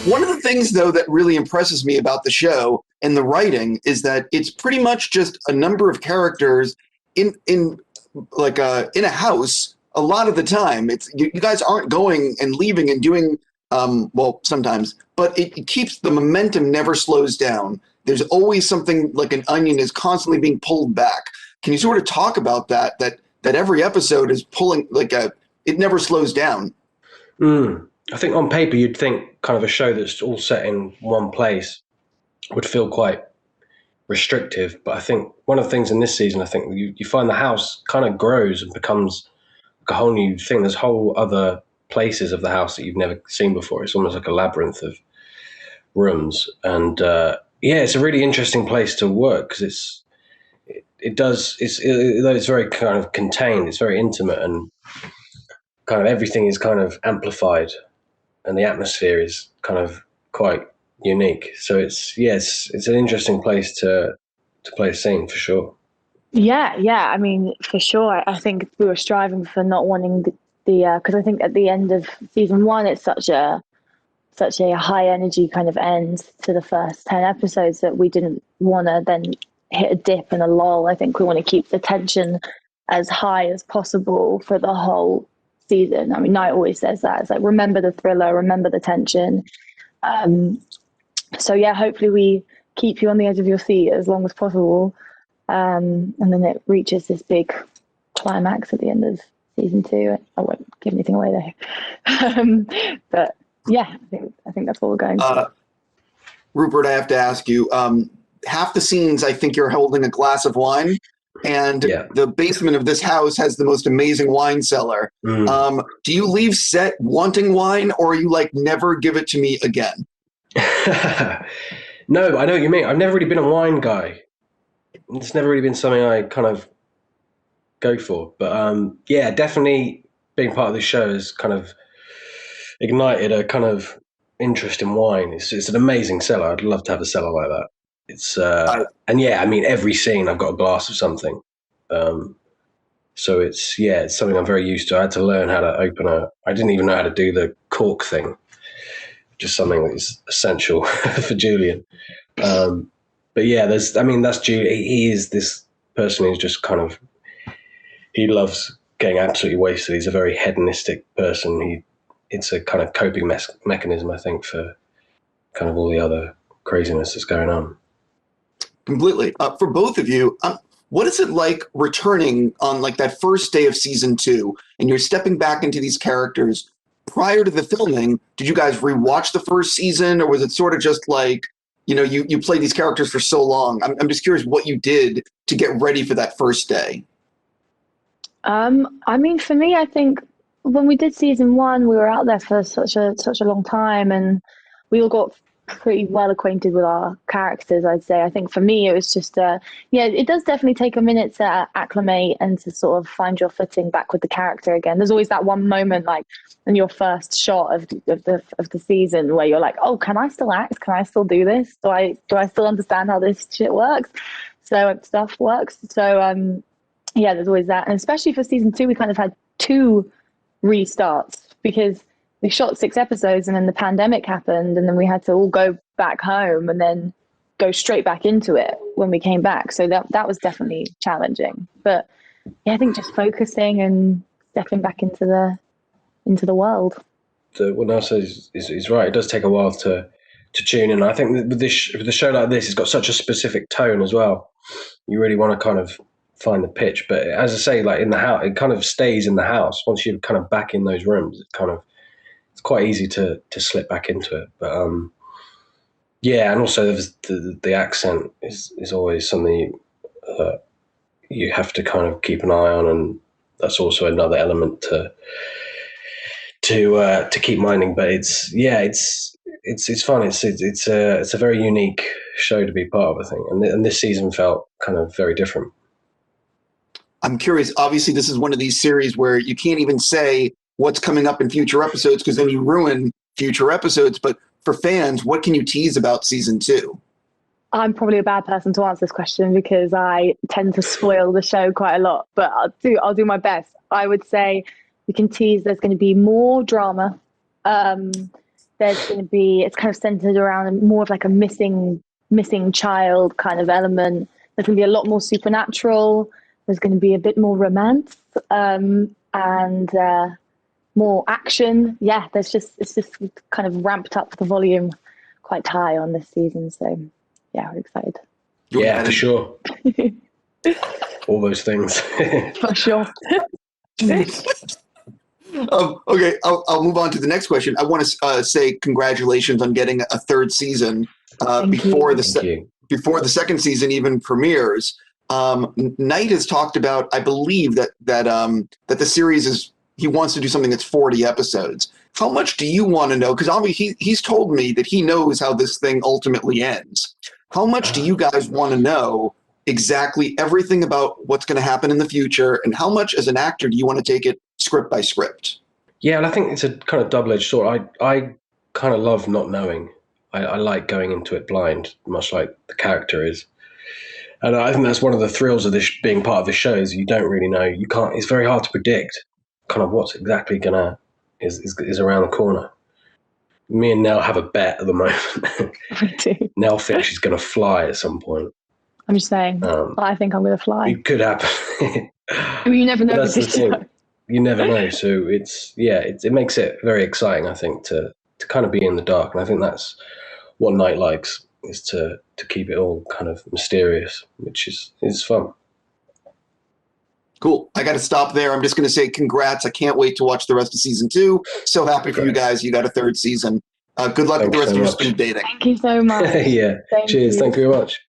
One of the things, though, that really impresses me about the show and the writing is that it's pretty much just a number of characters in a house. A lot of the time, it's you guys aren't going and leaving and doing well sometimes, but it keeps the momentum never slows down. There's always something like an onion is constantly being pulled back. Can you sort of talk about that every episode is pulling it never slows down? I think on paper you'd think kind of a show that's all set in one place would feel quite restrictive, but I think one of the things in this season, I think you find the house kind of grows and becomes a whole new thing. There's whole other places of the house that you've never seen before. It's almost like a labyrinth of rooms, and it's a really interesting place to work because it's very kind of contained, it's very intimate, and kind of everything is kind of amplified, and the atmosphere is kind of quite unique. So it's an interesting place to play a scene for sure. Yeah. I mean, for sure. I think we were striving for not wanting the because I think at the end of season 1, it's such a high energy kind of end to the first 10 episodes that we didn't want to then hit a dip and a lull. I think we want to keep the tension as high as possible for the whole season. I mean, Knight always says that. It's like, remember the thriller, remember the tension. So yeah, hopefully we keep you on the edge of your seat as long as possible. And then it reaches this big climax at the end of season 2. I won't give anything away there. But yeah, I think that's what we're going for. Rupert, I have to ask you, half the scenes, I think you're holding a glass of wine, and the basement of this house has the most amazing wine cellar. Do you leave set wanting wine, or are you like, never give it to me again? No, I know what you mean. I've never really been a wine guy. It's never really been something I kind of go for. But definitely being part of the show has kind of ignited a kind of interest in wine. It's an amazing cellar. I'd love to have a cellar like that. It's I mean, every scene I've got a glass of something. So it's something I'm very used to. I had to learn how to open I didn't even know how to do the cork thing, just something that is essential for Julian. But yeah, that's Julian. He is this person who's just kind of, he loves getting absolutely wasted. He's a very hedonistic person. It's a kind of coping mechanism, I think, for kind of all the other craziness that's going on. Completely. For both of you, what is it like returning on like that first day of season 2 and you're stepping back into these characters? Prior to the filming, did you guys rewatch the first season, or was it sort of just like, you played these characters for so long? I'm just curious what you did to get ready for that first day. I mean, for me, I think when we did season 1, we were out there for such a long time, and we all got pretty well acquainted with our characters, I'd say. I think for me, it was just, it does definitely take a minute to acclimate and to sort of find your footing back with the character again. There's always that one moment, like in your first shot of the season, where you're like, oh, can I still act? Can I still do this? Do I still understand how this shit works? So stuff works. So there's always that. And especially for season 2, we kind of had 2 restarts because we shot 6 episodes and then the pandemic happened, and then we had to all go back home and then go straight back into it when we came back. So that was definitely challenging. But yeah, I think just focusing and stepping back into the world. What Nell says is right. It does take a while to tune in. I think with a show like this, it's got such a specific tone as well. You really want to kind of find the pitch. But as I say, like in the house, it kind of stays in the house. Once you're kind of back in those rooms, it's quite easy to slip back into it. But and also the accent is always something you have to kind of keep an eye on, and that's also another element to keep minding. But it's fun. It's a very unique show to be part of, I think, and this season felt kind of very different. I'm curious. Obviously, this is one of these series where you can't even say what's coming up in future episodes because then you ruin future episodes. But for fans, what can you tease about season 2? I'm probably a bad person to answer this question because I tend to spoil the show quite a lot, but I'll do my best. I would say we can tease there's going to be more drama. there's going to be, it's kind of centered around more of like a missing child kind of element. There's going to be a lot more supernatural. There's going to be a bit more romance, and more action. Yeah, it's just kind of ramped up the volume quite high on this season. So yeah, we're excited. Yeah, for sure. All those things. For sure. Okay, I'll move on to the next question. I want to say congratulations on getting a third season before the second season even premieres. Knight has talked about, I believe that the series is, he wants to do something that's 40 episodes. How much do you want to know? Because obviously he's told me that he knows how this thing ultimately ends. How much do you guys want to know exactly everything about what's going to happen in the future, and how much as an actor do you want to take it script by script? Yeah, and I think it's a kind of double-edged sword. I kind of love not knowing. I like going into it blind, much like the character is. And I think that's one of the thrills of this being part of the show, is you don't really know. You can't. It's very hard to predict kind of what's exactly is around the corner. Me and Nell have a bet at the moment. We do. Nell thinks she's going to fly at some point. I'm just saying, I think I'm going to fly. It could happen. I mean, you never know with this show. You never know. So it makes it very exciting, I think, to kind of be in the dark. And I think that's what Knight likes, is to keep it all kind of mysterious, which is fun. Cool. I got to stop there. I'm just going to say congrats. I can't wait to watch the rest of season 2. So happy for you guys. You got a third season. Good luck with the rest of your speed dating. Thank you so much. Yeah. Cheers. Thank you very much.